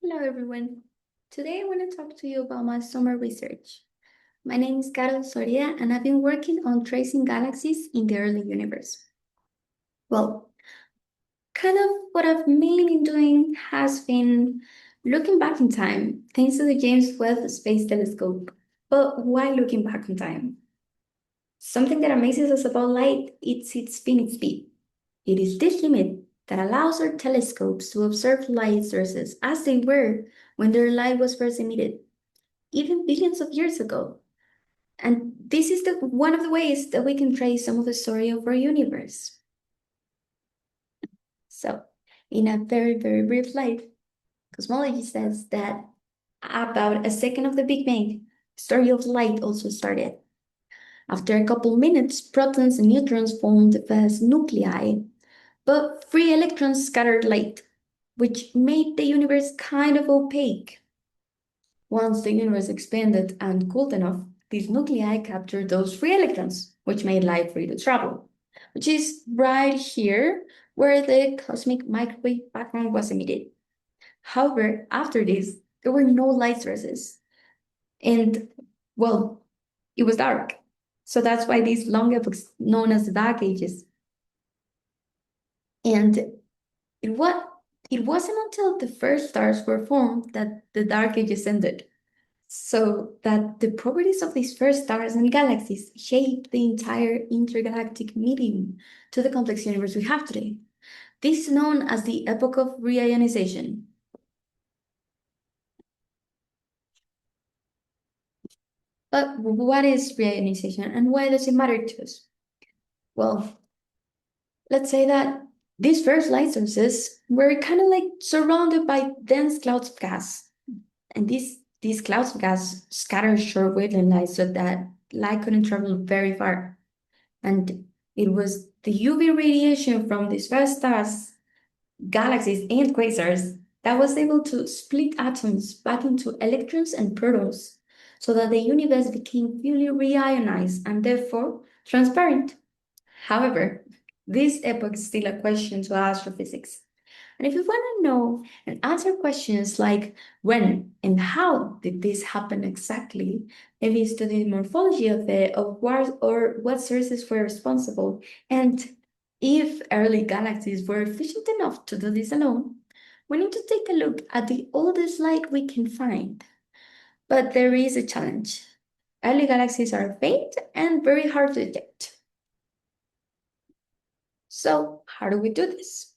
Hello, everyone. Today I want to talk to you about my summer research. My name is Carol Soria, and I've been working on tracing galaxies in the early universe. Well, kind of what I've mainly been doing has been looking back in time, thanks to the James Webb Space Telescope. But why looking back in time? Something that amazes us about light is its finite speed. It is this limit that allows our telescopes to observe light sources as they were when their light was first emitted, even billions of years ago. And this is one of the ways that we can trace some of the story of our universe. So, in a very, very brief light, cosmology says that about a second of the Big Bang, the story of light also started. After a couple minutes, protons and neutrons formed vast nuclei, but free electrons scattered light, which made the universe kind of opaque. Once the universe expanded and cooled enough, these nuclei captured those free electrons, which made light free to travel, which is right here where the cosmic microwave background was emitted. However, after this, there were no light sources, and well, it was dark. So that's why these long epochs known as the Dark Ages. And it wasn't until the first stars were formed that the Dark Ages ended. So that the properties of these first stars and galaxies shape the entire intergalactic medium to the complex universe we have today. This is known as the epoch of reionization. But what is reionization and why does it matter to us? Well, let's say that these first light sources were kind of like surrounded by dense clouds of gas. And these clouds of gas scatter short wavelength light so that light couldn't travel very far. And it was the UV radiation from these first stars, galaxies, and quasars that was able to split atoms back into electrons and protons so that the universe became fully reionized and therefore transparent. However, this epoch is still a question to astrophysics. And if you want to know and answer questions like when and how did this happen exactly, maybe study the morphology of what sources were responsible, and if early galaxies were efficient enough to do this alone, we need to take a look at the oldest light we can find. But there is a challenge. Early galaxies are faint and very hard to detect. So, how do we do this?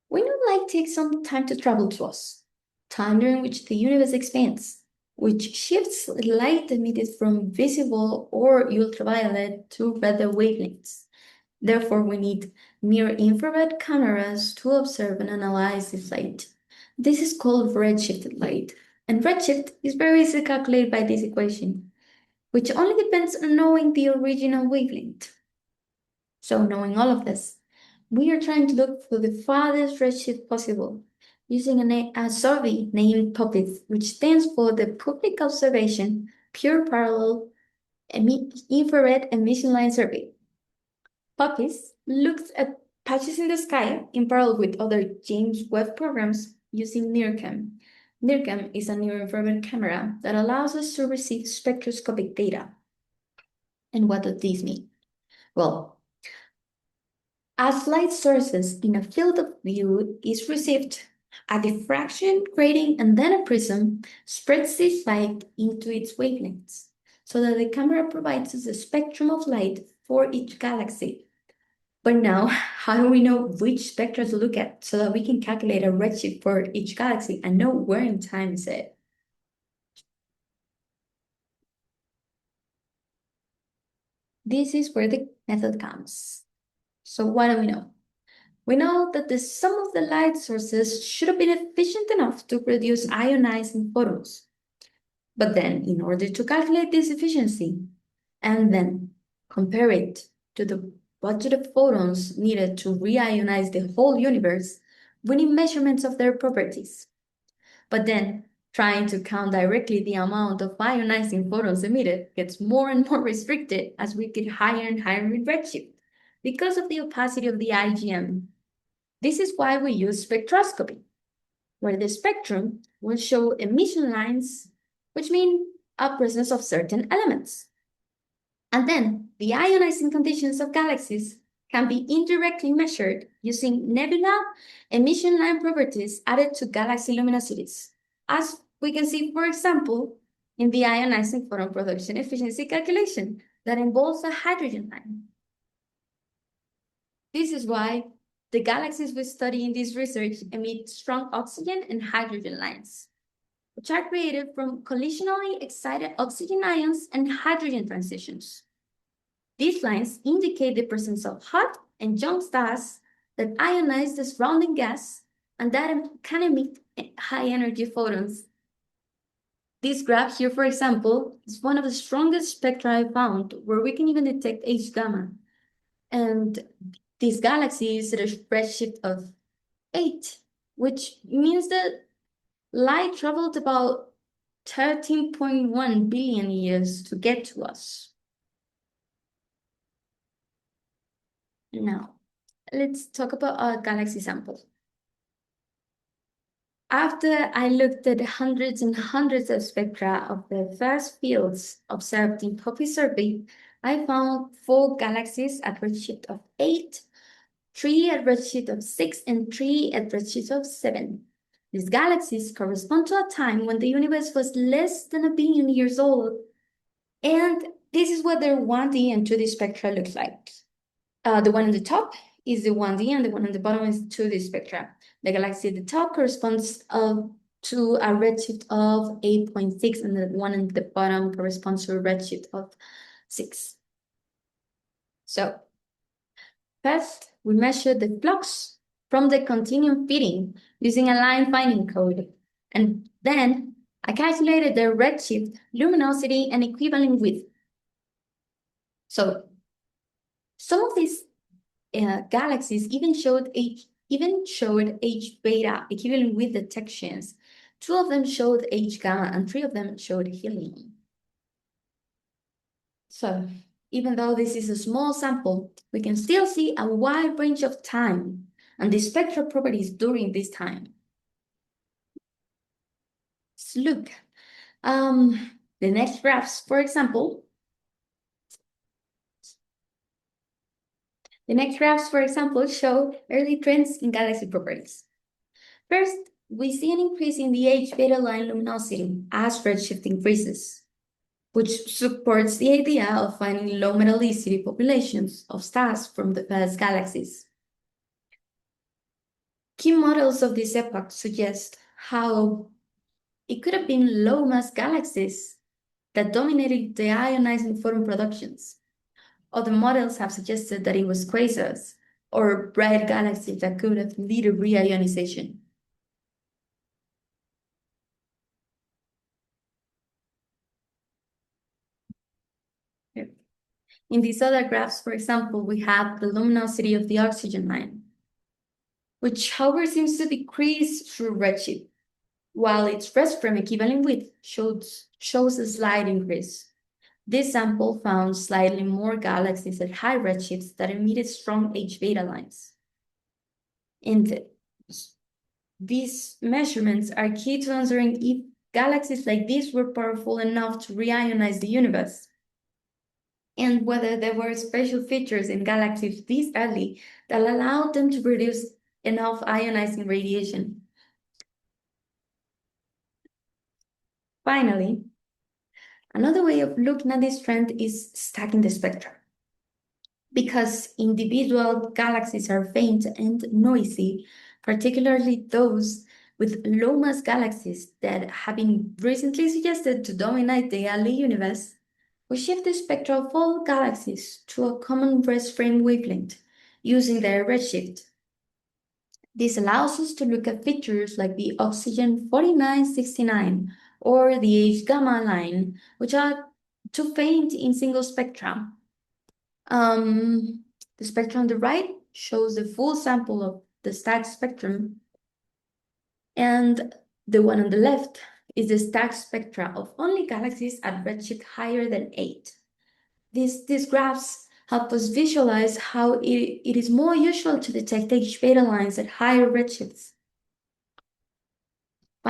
We know light takes some time to travel to us, time during which the universe expands, which shifts light emitted from visible or ultraviolet to redder wavelengths. Therefore, we need near-infrared cameras to observe and analyze this light. This is called redshifted light, and redshift is very easily calculated by this equation, which only depends on knowing the original wavelength. So, knowing all of this, we are trying to look for the farthest redshift possible using a survey named POPPIES, which stands for the Public Observation Pure Parallel Infrared Emission Line Survey. POPPIES looks at patches in the sky in parallel with other James Webb programs using NIRCam. NIRCam is a near-infrared camera that allows us to receive spectroscopic data. And what does this mean? Well, as light sources in a field of view is received, a diffraction grating and then a prism spreads this light into its wavelengths, so that the camera provides us a spectrum of light for each galaxy. But now, how do we know which spectra to look at so that we can calculate a redshift for each galaxy and know where in time is it? This is where the method comes. So what do we know? We know that the sum of the light sources should have been efficient enough to produce ionizing photons. But then, in order to calculate this efficiency and then compare it to the budget of photons needed to reionize the whole universe, we need measurements of their properties. But then, trying to count directly the amount of ionizing photons emitted gets more and more restricted as we get higher and higher in redshift because of the opacity of the IGM. This is why we use spectroscopy. where the spectrum will show emission lines, which mean a presence of certain elements. And then the ionizing conditions of galaxies can be indirectly measured using nebula emission line properties added to galaxy luminosities, as we can see, for example, in the ionizing photon production efficiency calculation that involves a hydrogen line. This is why the galaxies we study in this research emit strong oxygen and hydrogen lines, which are created from collisionally excited oxygen ions and hydrogen transitions. These lines indicate the presence of hot and young stars that ionize the surrounding gas and that can emit high-energy photons. This graph here, for example, is one of the strongest spectra I found, where we can even detect H-gamma. And this galaxy is at a redshift of 8, which means that light traveled about 13.1 billion years to get to us. Now, let's talk about our galaxy sample. After I looked at hundreds and hundreds of spectra of the first fields observed in POPPIES survey, I found 4 galaxies at redshift of 8, 3 at redshift of 6, and 3 at redshift of 7. These galaxies correspond to a time when the universe was less than 1 billion years old, and this is what their 1D and 2D spectra look like. The one on the top is the 1D, and the one on the bottom is 2D spectra. The galaxy at the top corresponds to a redshift of 8.6, and the one at the bottom corresponds to a redshift of 6. So, first, we measured the flux from the continuum fitting using a line finding code, and then I calculated the redshift, luminosity, and equivalent width. So, some of these galaxies even showed H beta equivalent with detections. 2 of them showed H gamma and 3 of them showed helium. So even though this is a small sample, we can still see a wide range of time and the spectral properties during this time. Let's look. The next graphs, for example, show early trends in galaxy properties. First, we see an increase in the H beta line luminosity as redshift increases, which supports the idea of finding low metallicity populations of stars from the past galaxies. Key models of this epoch suggest how it could have been low-mass galaxies that dominated the ionizing photon productions. Other models have suggested that it was quasars or bright galaxies that could have led to reionization. In these other graphs, for example, we have the luminosity of the oxygen line, which however seems to decrease through redshift, while its rest frame equivalent width shows a slight increase. This sample found slightly more galaxies at high redshifts that emitted strong H beta lines. And these measurements are key to answering if galaxies like this were powerful enough to reionize the universe, and whether there were special features in galaxies this early that allowed them to produce enough ionizing radiation. Finally, another way of looking at this trend is stacking the spectra. Because individual galaxies are faint and noisy, particularly those with low-mass galaxies that have been recently suggested to dominate the early universe, we shift the spectra of all galaxies to a common rest frame wavelength using their redshift. This allows us to look at features like the oxygen 4969 or the H gamma line, which are too faint in single spectra. The spectrum on the right shows the full sample of the stacked spectrum, and the one on the left is the stacked spectra of only galaxies at redshift higher than 8. These graphs help us visualize how it is more usual to detect H beta lines at higher redshifts.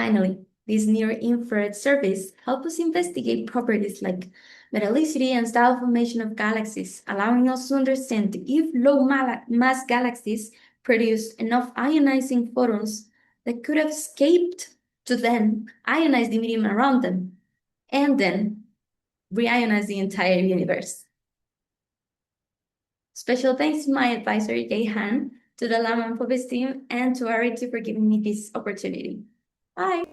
Finally, this near-infrared surveys help us investigate properties like metallicity and style formation of galaxies, allowing us to understand if low-mass galaxies produce enough ionizing photons that could have escaped to then ionize the medium around them, and then reionize the entire universe. Special thanks to my advisor, Jay Han, to the Lama and Poppies team, and to RIT for giving me this opportunity. Bye!